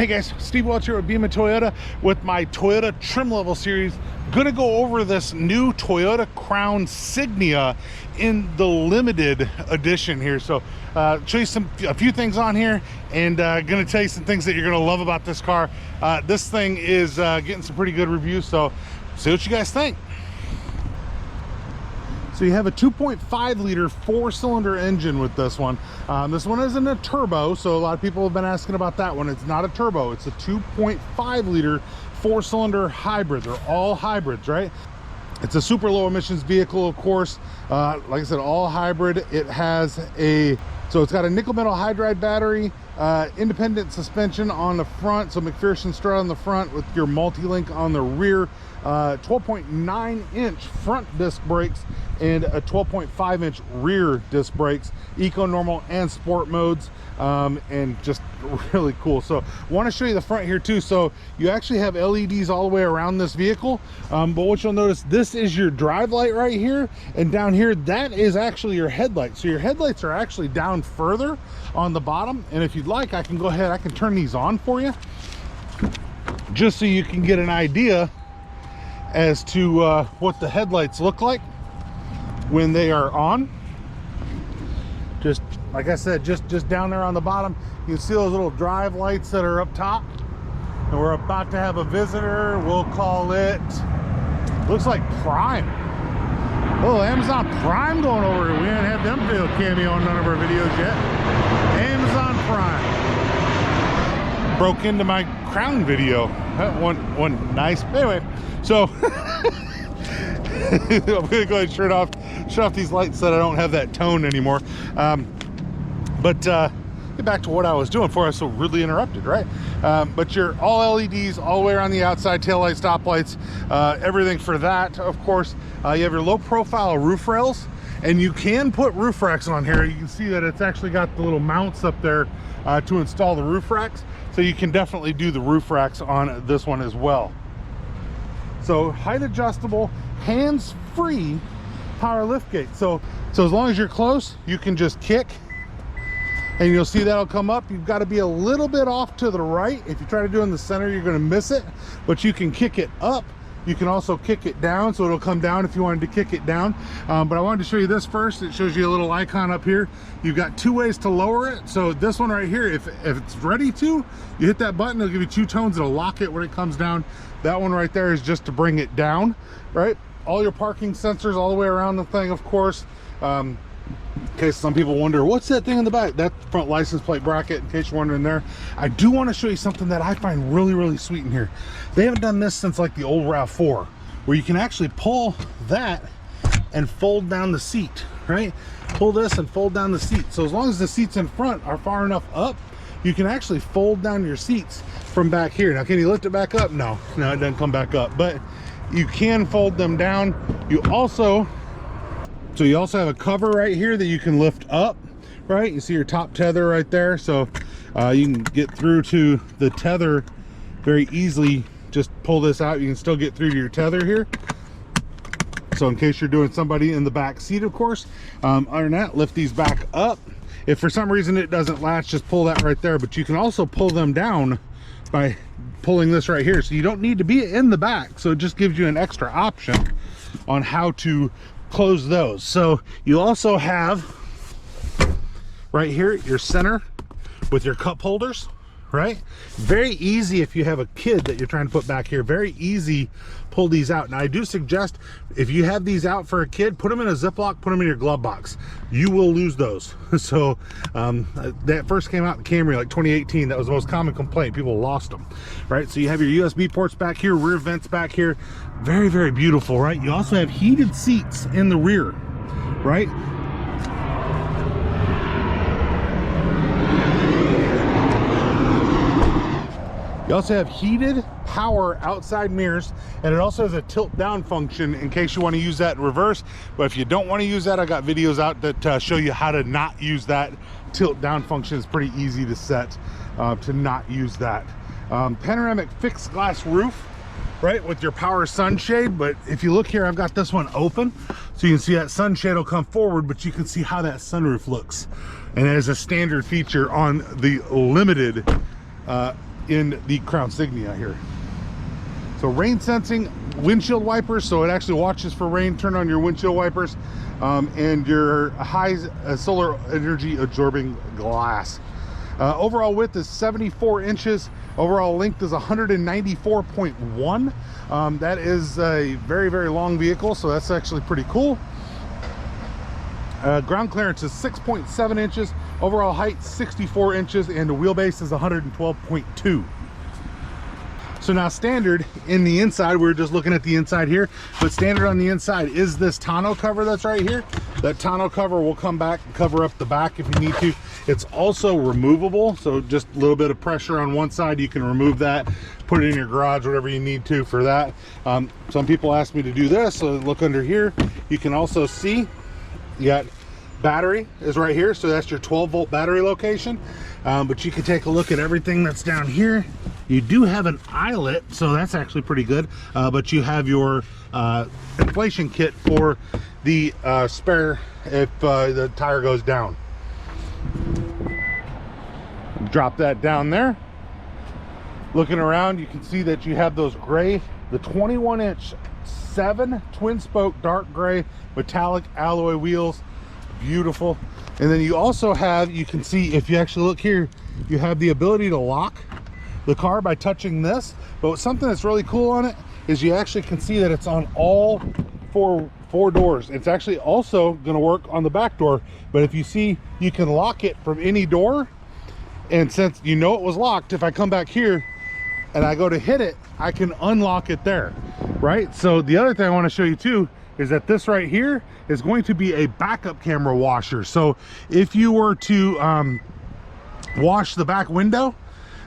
Hey guys, Steve Welch here with Beam Toyota with my Toyota trim level series. Gonna go over this new Toyota Crown Signia in the limited edition here. So show you a few things on here, and gonna tell you some things that you're gonna love about this car. This thing is getting some pretty good reviews, so see what you guys think. So you have a 2.5 liter 4-cylinder engine with this one. This one isn't a turbo, so a lot of people have been asking about that one. It's not a turbo, it's a 2.5 liter 4-cylinder hybrid. They're all hybrids, right? It's a super low emissions vehicle, of course. Like I said, all hybrid. It has so it's got a nickel metal hydride battery, independent suspension on the front, so McPherson strut on the front with your multi-link on the rear, 12.9 inch front disc brakes and a 12.5 inch rear disc brakes, eco, normal and sport modes, and just really cool. So want to show you the front here too. So you actually have LEDs all the way around this vehicle, but what you'll notice, this is your drive light right here, and down here that is actually your headlight. So your headlights are actually down further on the bottom, and if you'd like, I can go ahead, I can turn these on for you just so you can get an idea as to what the headlights look like when they are on. Just like I said, just down there on the bottom, you can see those little drive lights that are up top. And we're about to have a visitor. We'll call it, looks like Prime. Oh, Amazon Prime going over here. We haven't had them do a cameo on none of our videos yet. Amazon Prime broke into my Crown video. One nice. Anyway, so I'm gonna go ahead and shut off these lights so that I don't have that tone anymore. But get back to what I was doing before I was so rudely interrupted, right? But you're all LEDs all the way around the outside, tail lights, stop lights, everything for that. Of course, you have your low profile roof rails, and you can put roof racks on here. You can see that it's actually got the little mounts up there to install the roof racks. So you can definitely do the roof racks on this one as well. So height adjustable, hands-free power lift gate. So as long as you're close, you can just kick, and you'll see that'll come up. You've got to be a little bit off to the right. If you try to do it in the center, you're going to miss it, but you can kick it up. You can also kick it down, so it'll come down if you wanted to kick it down. But I wanted to show you this first. It shows you a little icon up here. You've got two ways to lower it. So this one right here, if it's ready to, you hit that button, it'll give you two tones. It'll lock it when it comes down. That one right there is just to bring it down, right? All your parking sensors all the way around the thing, of course. In case some people wonder, what's that thing in the back? That front license plate bracket, in case you're wondering there. I do want to show you something that I find really, really sweet in here. They haven't done this since like the old RAV4, where you can actually pull that and fold down the seat, right? Pull this and fold down the seat. So as long as the seats in front are far enough up, you can actually fold down your seats from back here. Now, can you lift it back up? No, it doesn't come back up, but you can fold them down. You also have a cover right here that you can lift up, right? You see your top tether right there. So you can get through to the tether very easily. Just pull this out. You can still get through to your tether here. So in case you're doing somebody in the back seat, of course. Other than that, lift these back up. If for some reason it doesn't latch, just pull that right there. But you can also pull them down by pulling this right here. So you don't need to be in the back. So it just gives you an extra option on how to close those. So you also have right here your center with your cup holders, right? Very easy if you have a kid that you're trying to put back here. Very easy, pull these out. Now I do suggest, if you have these out for a kid, put them in a Ziploc, put them in your glove box. You will lose those. So that first came out in the Camry like 2018. That was the most common complaint. People lost them, right? So you have your USB ports back here, rear vents back here. Very, very beautiful, right? You also have heated seats in the rear, right? You also have heated power outside mirrors, and it also has a tilt down function in case you want to use that in reverse. But if you don't want to use that, I got videos out that show you how to not use that tilt down function. It's pretty easy to set to not use that. Panoramic fixed glass roof, right, with your power sunshade. But if you look here, I've got this one open, so you can see that sunshade will come forward, but you can see how that sunroof looks. And it is a standard feature on the limited in the Crown Signia here. So rain sensing windshield wipers, so it actually watches for rain. Turn on your windshield wipers, and your high solar energy absorbing glass. Overall width is 74 inches. Overall length is 194.1. That is a very, very long vehicle, so that's actually pretty cool. Ground clearance is 6.7 inches. Overall height 64 inches, and the wheelbase is 112.2. So now standard in the inside, we're just looking at the inside here, but standard on the inside is this tonneau cover that's right here. That tonneau cover will come back and cover up the back if you need to. It's also removable, so just a little bit of pressure on one side, you can remove that, put it in your garage, whatever you need to for that. Some people ask me to do this, so look under here. You can also see you got battery is right here, so that's your 12-volt battery location. But you can take a look at everything that's down here. You do have an eyelet, so that's actually pretty good. But you have your inflation kit for the spare if the tire goes down. Drop that down there. Looking around, you can see that you have those gray, the 21-inch 7 twin spoke dark gray metallic alloy wheels. Beautiful. And then you also have, you can see if you actually look here, you have the ability to lock the car by touching this. But something that's really cool on it is you actually can see that it's on all four doors. It's actually also going to work on the back door, but if you see, you can lock it from any door. And since you know it was locked, if I come back here and I go to hit it, I can unlock it there, right? So the other thing I want to show you too is that this right here is going to be a backup camera washer. So if you were to wash the back window,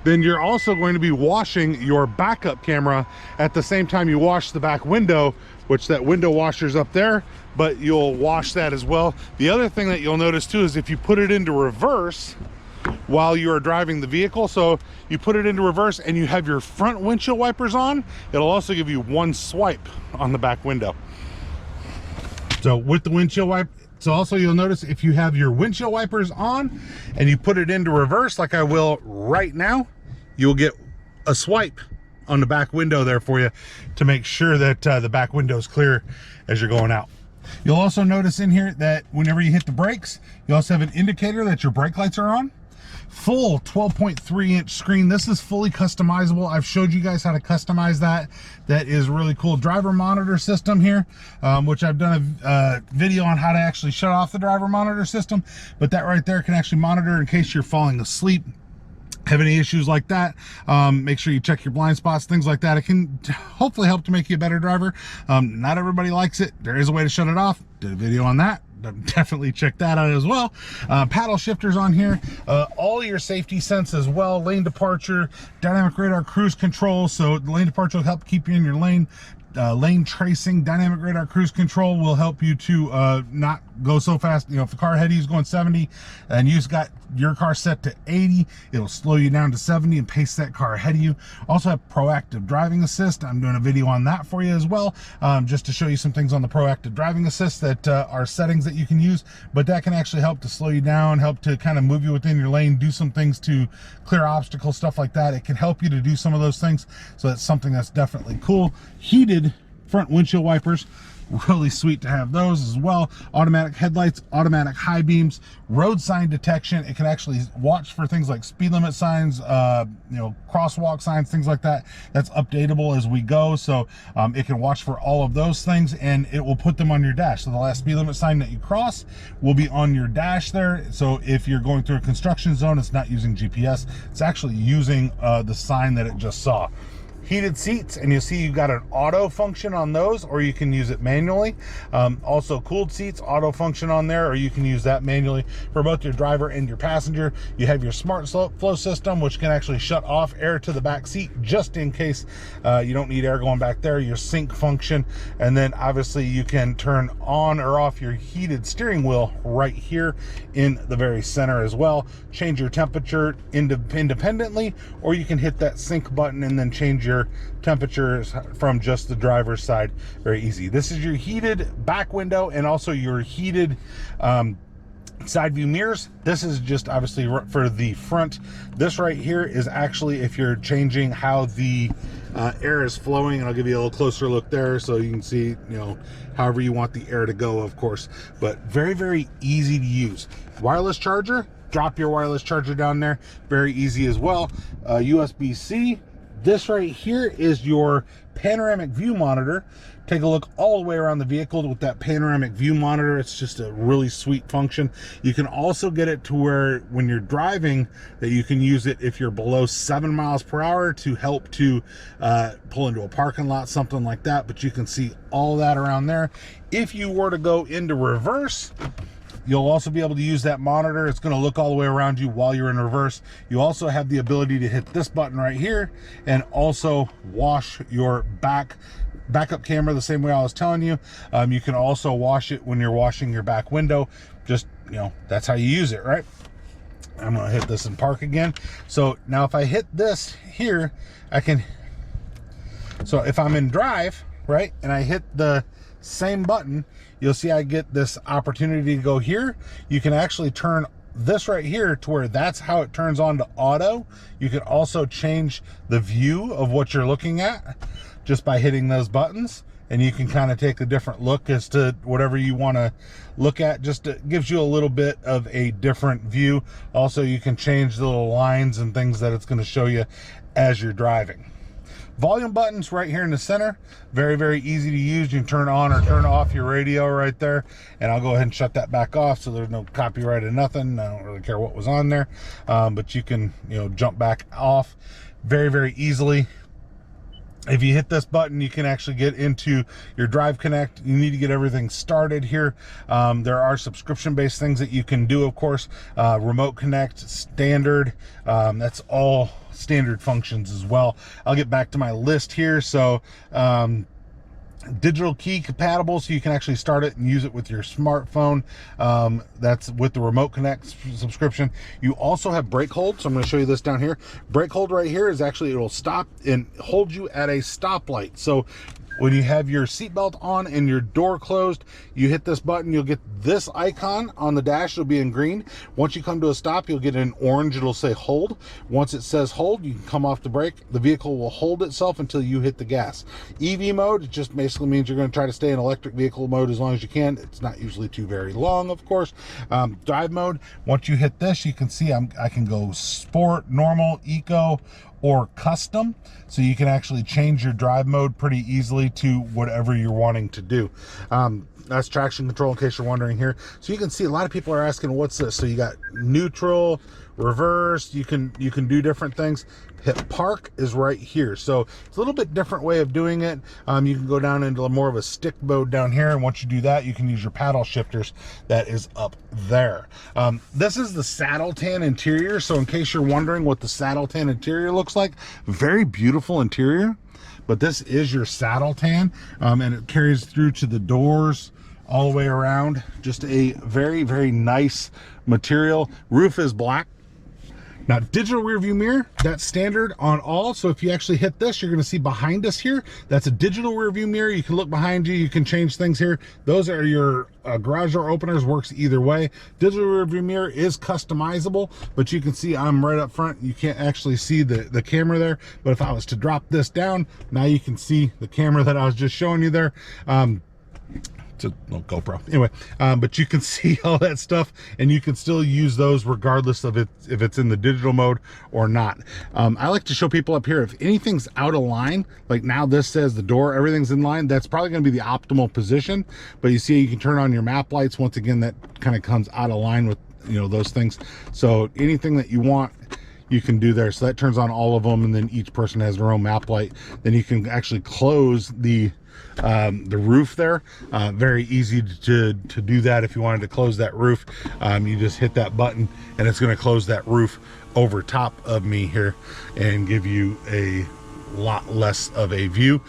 then you're also going to be washing your backup camera at the same time you wash the back window, which that window washer's up there, but you'll wash that as well. The other thing that you'll notice too is if you put it into reverse while you are driving the vehicle, so you put it into reverse and you have your front windshield wipers on, it'll also give you one swipe on the back window. So with the windshield wipe, so also you'll notice if you have your windshield wipers on and you put it into reverse like I will right now, you'll get a swipe on the back window there for you to make sure that the back window is clear as you're going out. You'll also notice in here that whenever you hit the brakes, you also have an indicator that your brake lights are on. Full 12.3-inch screen. This is fully customizable. I've showed you guys how to customize that. That is really cool. Driver monitor system here, which I've done a video on how to actually shut off the driver monitor system, but that right there can actually monitor in case you're falling asleep, have any issues like that. Make sure you check your blind spots, things like that. It can hopefully help to make you a better driver. Not everybody likes it. There is a way to shut it off. Did a video on that. Definitely check that out as well. Paddle shifters on here, all your safety sense as well, lane departure, dynamic radar cruise control, so the lane departure will help keep you in your lane. Lane tracing, dynamic radar cruise control will help you to not go so fast. You know, if the car ahead of you is going 70 and you've got your car set to 80, it'll slow you down to 70 and pace that car ahead of you. Also have proactive driving assist. I'm doing a video on that for you as well, just to show you some things on the proactive driving assist that are settings that you can use, but that can actually help to slow you down, help to kind of move you within your lane, do some things to clear obstacles, stuff like that. It can help you to do some of those things, so that's something that's definitely cool. Heated front windshield wipers, really sweet to have those as well. Automatic headlights, automatic high beams, road sign detection. It can actually watch for things like speed limit signs, you know, crosswalk signs, things like that. That's updatable as we go, so it can watch for all of those things and it will put them on your dash. So the last speed limit sign that you cross will be on your dash there. So if you're going through a construction zone, it's not using GPS, it's actually using the sign that it just saw. Heated seats, and you'll see you've got an auto function on those, or you can use it manually. Also cooled seats, auto function on there, or you can use that manually for both your driver and your passenger. You have your smart flow system, which can actually shut off air to the back seat just in case you don't need air going back there. Your sync function, and then obviously you can turn on or off your heated steering wheel right here in the very center as well. Change your temperature independently, or you can hit that sync button and then change your temperatures from just the driver's side. Very easy. This is your heated back window and also your heated Side view mirrors, this is just obviously for the front. This right here is actually if you're changing how the air is flowing, and I'll give you a little closer look there so you can see, you know, however you want the air to go, of course. But very, very easy to use. Wireless charger, drop your wireless charger down there, very easy as well. USB-C. This right here is your panoramic view monitor. Take a look all the way around the vehicle with that panoramic view monitor. It's just a really sweet function. You can also get it to where when you're driving that you can use it if you're below 7 miles per hour to help to pull into a parking lot, something like that. But you can see all that around there. If you were to go into reverse, you'll also be able to use that monitor. It's going to look all the way around you while you're in reverse. You also have the ability to hit this button right here and also wash your backup camera the same way I was telling you. You can also wash it when you're washing your back window. Just, you know, that's how you use it, right? I'm going to hit this in park again. So now if I hit this here, I can, so if I'm in drive, right, and I hit the same button, you'll see I get this opportunity to go here. You can actually turn this right here to where that's how it turns on to auto. You can also change the view of what you're looking at just by hitting those buttons, and you can kind of take a different look as to whatever you want to look at. Just gives you a little bit of a different view. Also, you can change the little lines and things that it's going to show you as you're driving. Volume buttons right here in the center, very, very easy to use. You can turn on or turn off your radio right there, and I'll go ahead and shut that back off so there's no copyright or nothing. I don't really care what was on there, but you can, you know, jump back off very, very easily. If you hit this button, you can actually get into your Drive Connect. You need to get everything started here. There are subscription-based things that you can do, of course. Remote Connect, standard, that's all standard functions as well. I'll get back to my list here. So digital key compatible, so you can actually start it and use it with your smartphone. That's with the Remote Connect subscription. You also have brake hold, so I'm going to show you this down here. Brake hold right here is actually, it will stop and hold you at a stoplight. So when you have your seatbelt on and your door closed, you hit this button, you'll get this icon on the dash. It'll be in green. Once you come to a stop, you'll get an orange. It'll say hold. Once it says hold, you can come off the brake. The vehicle will hold itself until you hit the gas. EV mode, it just basically means you're going to try to stay in electric vehicle mode as long as you can. It's not usually too very long, of course. Drive mode, once you hit this, you can see I can go sport, normal, eco, or custom, so you can actually change your drive mode pretty easily to whatever you're wanting to do. That's traction control, in case you're wondering here. So you can see a lot of people are asking, what's this? So you got neutral, reverse, you can do different things. Hit park is right here. So it's a little bit different way of doing it. You can go down into more of a stick mode down here, and once you do that, you can use your paddle shifters. That is up there. This is the saddle tan interior. So in case you're wondering what the saddle tan interior looks like, very beautiful interior, but this is your saddle tan, and it carries through to the doors all the way around. Just a very, very nice material. Roof is black. Now, digital rear view mirror, that's standard on all. So if you actually hit this, you're going to see behind us here, that's a digital rear view mirror. You can look behind you, you can change things here. Those are your garage door openers, works either way. Digital rear view mirror is customizable, but you can see I'm right up front. You can't actually see the camera there, but if I was to drop this down, now you can see the camera that I was just showing you there. It's a little GoPro anyway, but you can see all that stuff, and you can still use those regardless of if it's in the digital mode or not. I like to show people up here, if anything's out of line, like now this says the door, everything's in line, that's probably going to be the optimal position. But you see, you can turn on your map lights. Once again, that kind of comes out of line with, you know, those things. So anything that you want, you can do there. So that turns on all of them, and then each person has their own map light. Then you can actually close the roof there. Very easy to do that. If you wanted to close that roof, you just hit that button, and it's going to close that roof over top of me here and give you a lot less of a view.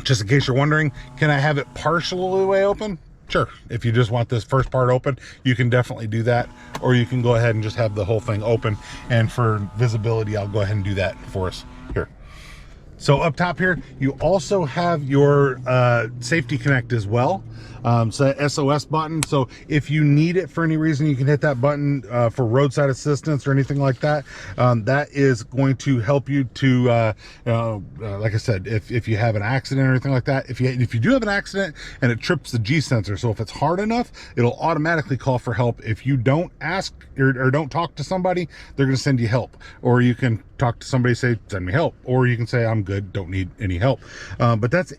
Just in case you're wondering, can I have it partially way open? Sure. If you just want this first part open, you can definitely do that, or you can go ahead and just have the whole thing open. And for visibility, I'll go ahead and do that for us here. So up top here, you also have your safety connect as well. So that SOS button. So if you need it for any reason, you can hit that button for roadside assistance or anything like that. That is going to help you to, like I said, if you have an accident or anything like that. If you do have an accident and it trips the G sensor, so if it's hard enough, it'll automatically call for help. If you don't ask or don't talk to somebody, they're going to send you help. Or you can talk to somebody, say, send me help. Or you can say, I'm good, don't need any help. But that's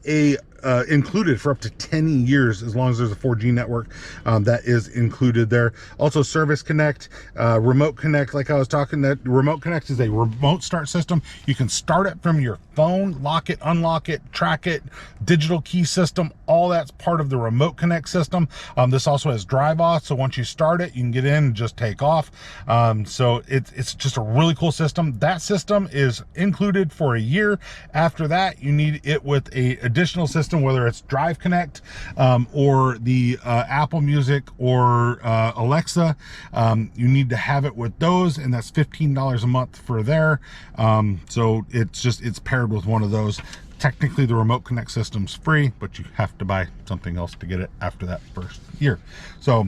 included for up to 10 years as long as there's a 4G network. That is included there. Also Service Connect, Remote Connect, like I was talking, that Remote Connect is a remote start system. You can start it from your phone, lock it, unlock it, track it, digital key system, all that's part of the Remote Connect system. This also has drive off, so once you start it, you can get in and just take off. So it's just a really cool system. That system is included for a year. After that, you need it with a additional system, whether it's Drive Connect or the Apple Music or Alexa. You need to have it with those, and that's $15 a month for there. So it's paired with one of those. Technically the Remote Connect system's free, but you have to buy something else to get it after that first year. So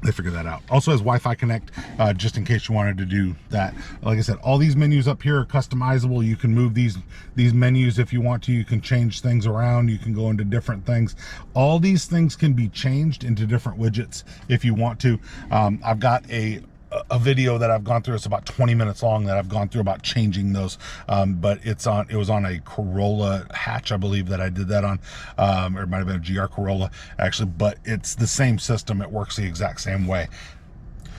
they figured that out. Also has Wi-Fi Connect, just in case you wanted to do that. Like I said, all these menus up here are customizable. You can move these menus if you want to. You can change things around. You can go into different things. All these things can be changed into different widgets if you want to. I've got a video that I've gone through. It's about 20 minutes long that I've gone through about changing those, but it was on a Corolla hatch, I believe, that I did that on, or it might have been a GR Corolla actually, but it's the same system. It works the exact same way.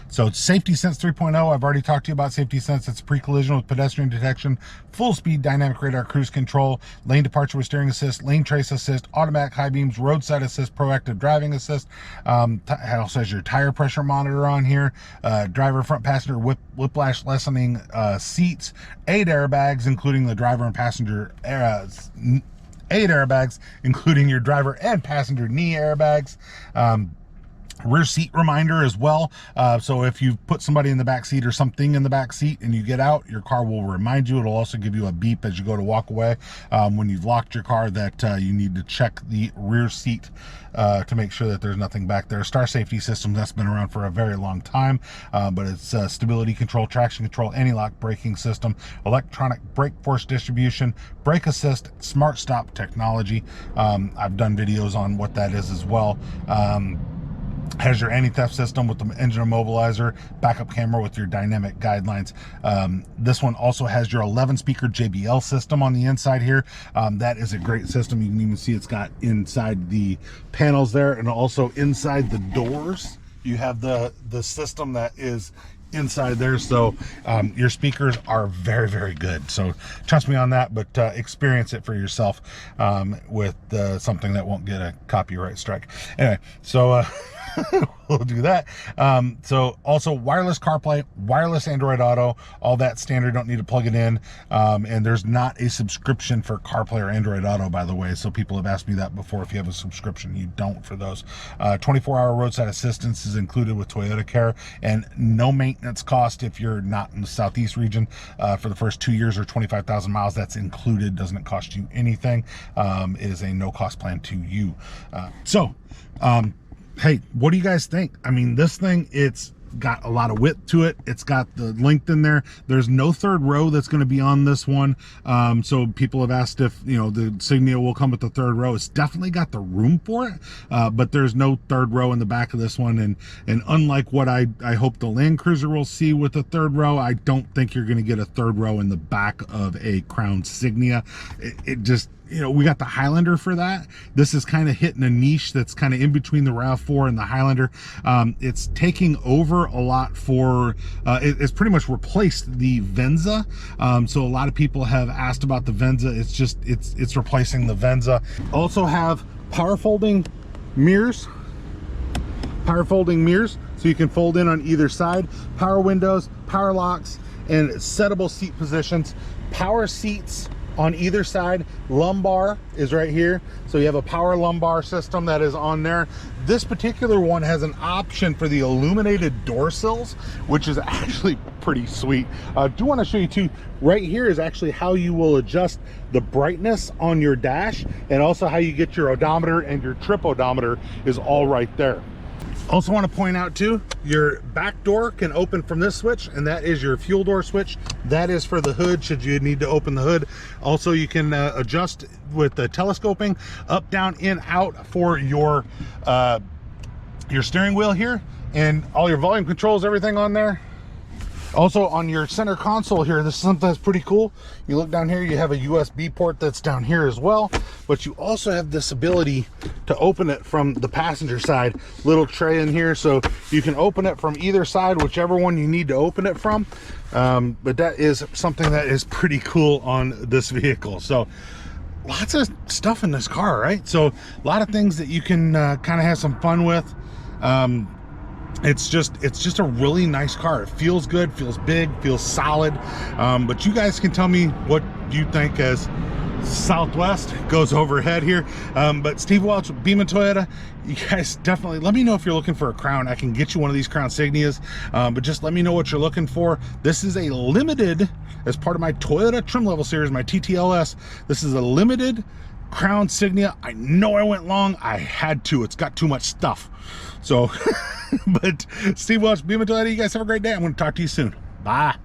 So Safety Sense 3.0, I've already talked to you about Safety Sense. It's pre-collision with pedestrian detection, full speed dynamic radar cruise control, lane departure with steering assist, lane trace assist, automatic high beams, roadside assist, proactive driving assist. It also has your tire pressure monitor on here, driver front passenger whiplash lessening seats, 8 airbags, including the driver and passenger 8 airbags, including your driver and passenger knee airbags. Rear seat reminder as well. So if you put somebody in the back seat or something in the back seat and you get out, your car will remind you. It'll also give you a beep as you go to walk away when you've locked your car, that you need to check the rear seat to make sure that there's nothing back there. Star safety system, that's been around for a very long time, but it's stability control, traction control, anti-lock braking system, electronic brake force distribution, brake assist, smart stop technology. I've done videos on what that is as well. Has your anti-theft system with the engine immobilizer, backup camera with your dynamic guidelines. This one also has your 11-speaker JBL system on the inside here. That is a great system. You can even see it's got inside the panels there, and also inside the doors you have the system that is inside there. So your speakers are very, very good. So trust me on that, but experience it for yourself with something that won't get a copyright strike. Anyway, so we'll do that. So also wireless CarPlay, wireless Android Auto, all that standard, don't need to plug it in. And there's not a subscription for CarPlay or Android Auto, by the way. So people have asked me that before. If you have a subscription, you don't for those. 24-hour roadside assistance is included with Toyota Care, and no maintenance cost if you're not in the Southeast region for the first 2 years or 25,000 miles. That's included, doesn't cost you anything. It is a no-cost plan to you. Hey, what do you guys think? I mean, this thing, it's got a lot of width to it. It's got the length in there. There's no third row that's going to be on this one. So people have asked if, you know, the Signia will come with the third row. It's definitely got the room for it, but there's no third row in the back of this one. And unlike what I hope the Land Cruiser will see with the third row, I don't think you're going to get a third row in the back of a Crown Signia. It just, you know, we got the Highlander for that. This is kind of hitting a niche that's kind of in between the RAV4 and the Highlander. It's taking over a lot for, it's pretty much replaced the Venza. So a lot of people have asked about the Venza. It's just, it's replacing the Venza. Also have power folding mirrors. Power folding mirrors, so you can fold in on either side. Power windows, power locks, and settable seat positions. Power seats on either side. Lumbar is right here, so you have a power lumbar system that is on there. This particular one has an option for the illuminated door sills, which is actually pretty sweet. I do want to show you too, right here is actually how you will adjust the brightness on your dash, and also how you get your odometer and your trip odometer is all right there. Also want to point out too, your back door can open from this switch, and that is your fuel door switch. That is for the hood, should you need to open the hood. Also, you can adjust with the telescoping up, down, in, out for your steering wheel here, and all your volume controls, everything on there. Also on your center console here, this is something that's pretty cool. You look down here, you have a USB port that's down here as well, but you also have this ability to open it from the passenger side. Little tray in here, so you can open it from either side, whichever one you need to open it from. But that is something that is pretty cool on this vehicle. So lots of stuff in this car, right? So a lot of things that you can kind of have some fun with. It's just a really nice car. It feels good, feels big, feels solid. But you guys can tell me what you think as Southwest goes overhead here. But Steve Welch, Beaman Toyota, you guys definitely let me know if you're looking for a Crown. I can get you one of these Crown Signias, but just let me know what you're looking for. This is a limited, as part of my Toyota trim level series, my TTLS. This is a limited Crown Signia. I know I went long, I had to, it's got too much stuff. So but Steve Welch, Beaman Toyota, you guys have a great day. I'm going to talk to you soon. Bye.